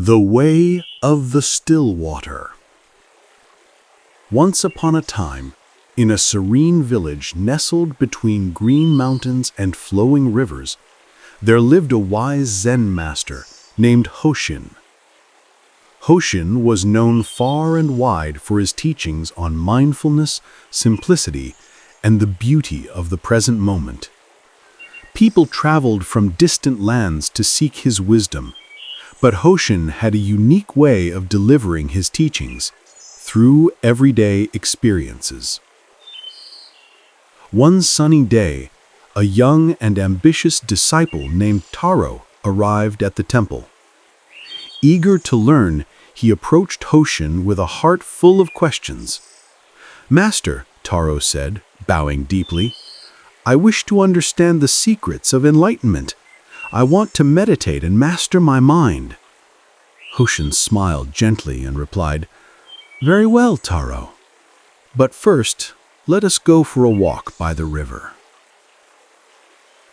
The Way of the Still Water. Once upon a time, in a serene village nestled between green mountains and flowing rivers, there lived a wise Zen master named Hoshin. Hoshin was known far and wide for his teachings on mindfulness, simplicity, and the beauty of the present moment. People traveled from distant lands to seek his wisdom, but Hoshin had a unique way of delivering his teachings through everyday experiences. One sunny day, a young and ambitious disciple named Taro arrived at the temple. Eager to learn, he approached Hoshin with a heart full of questions. "Master," Taro said, bowing deeply, "I wish to understand the secrets of enlightenment. I want to meditate and master my mind." Hoshin smiled gently and replied, "Very well, Taro. But first, let us go for a walk by the river."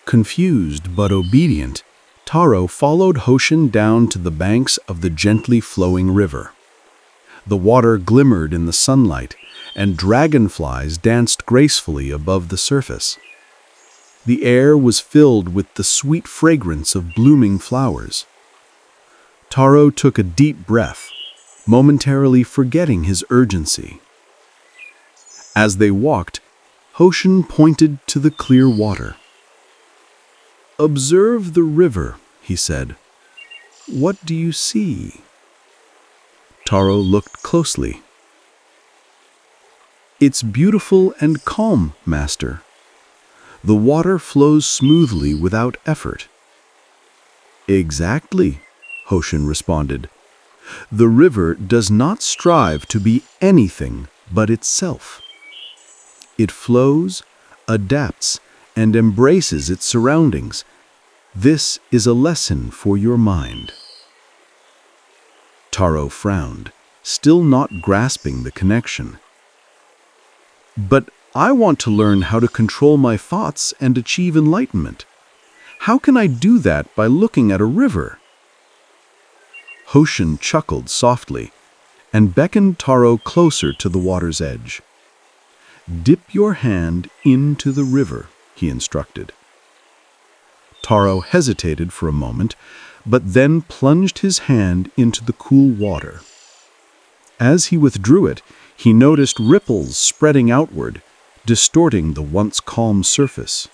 Confused but obedient, Taro followed Hoshin down to the banks of the gently flowing river. The water glimmered in the sunlight, and dragonflies danced gracefully above the surface. The air was filled with the sweet fragrance of blooming flowers. Taro took a deep breath, momentarily forgetting his urgency. As they walked, Hoshin pointed to the clear water. "Observe the river," he said. "What do you see?" Taro looked closely. "It's beautiful and calm, Master. The water flows smoothly without effort." "Exactly," Hoshin responded. "The river does not strive to be anything but itself. It flows, adapts, and embraces its surroundings. This is a lesson for your mind." Taro frowned, still not grasping the connection. "But I want to learn how to control my thoughts and achieve enlightenment. How can I do that by looking at a river?" Hoshin chuckled softly and beckoned Taro closer to the water's edge. "Dip your hand into the river," he instructed. Taro hesitated for a moment, but then plunged his hand into the cool water. As he withdrew it, he noticed ripples spreading outward, distorting the once calm surface.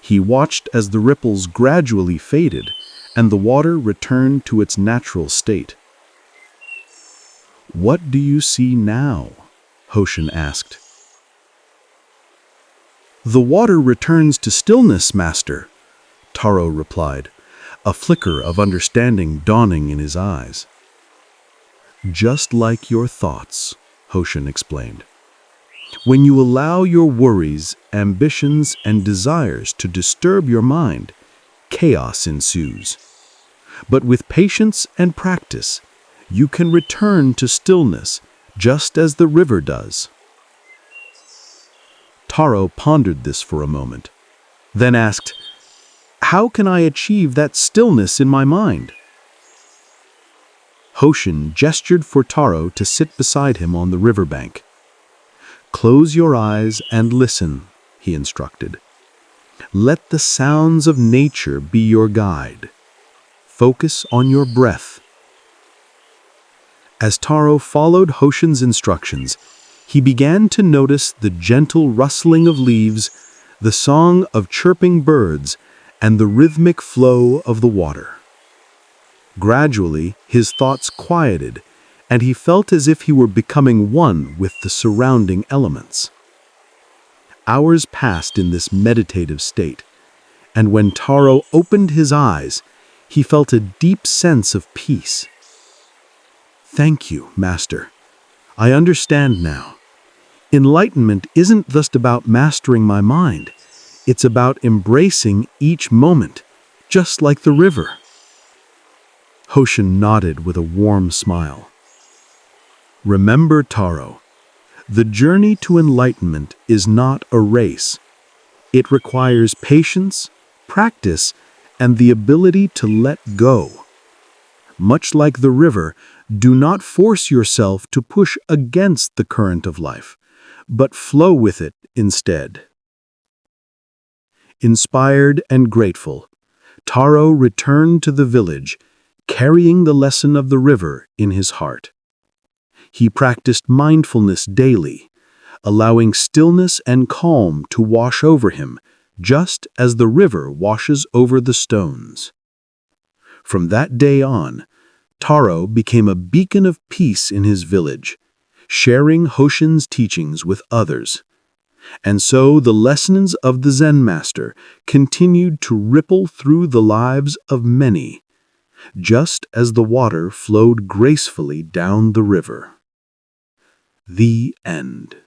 He watched as the ripples gradually faded and the water returned to its natural state. "What do you see now?" Hoshin asked. "The water returns to stillness, Master," Taro replied, a flicker of understanding dawning in his eyes. "Just like your thoughts," Hoshin explained. "When you allow your worries, ambitions, and desires to disturb your mind, chaos ensues. But with patience and practice, you can return to stillness just as the river does." Taro pondered this for a moment, then asked, "How can I achieve that stillness in my mind?" Hoshin gestured for Taro to sit beside him on the riverbank. "Close your eyes and listen," he instructed. "Let the sounds of nature be your guide. Focus on your breath." As Taro followed Hoshin's instructions, he began to notice the gentle rustling of leaves, the song of chirping birds, and the rhythmic flow of the water. Gradually, his thoughts quieted, and he felt as if he were becoming one with the surrounding elements. Hours passed in this meditative state, and when Taro opened his eyes, he felt a deep sense of peace. "Thank you, Master. I understand now. Enlightenment isn't just about mastering my mind. It's about embracing each moment, just like the river." Hoshin nodded with a warm smile. "Remember, Taro, the journey to enlightenment is not a race. It requires patience, practice, and the ability to let go. Much like the river, do not force yourself to push against the current of life, but flow with it instead. Inspired and grateful, Taro returned to the village, carrying the lesson of the river in his heart. He practiced mindfulness daily, allowing stillness and calm to wash over him, just as the river washes over the stones. From that day on, Taro became a beacon of peace in his village, sharing Hoshin's teachings with others. And so the lessons of the Zen master continued to ripple through the lives of many, just as the water flowed gracefully down the river. The end.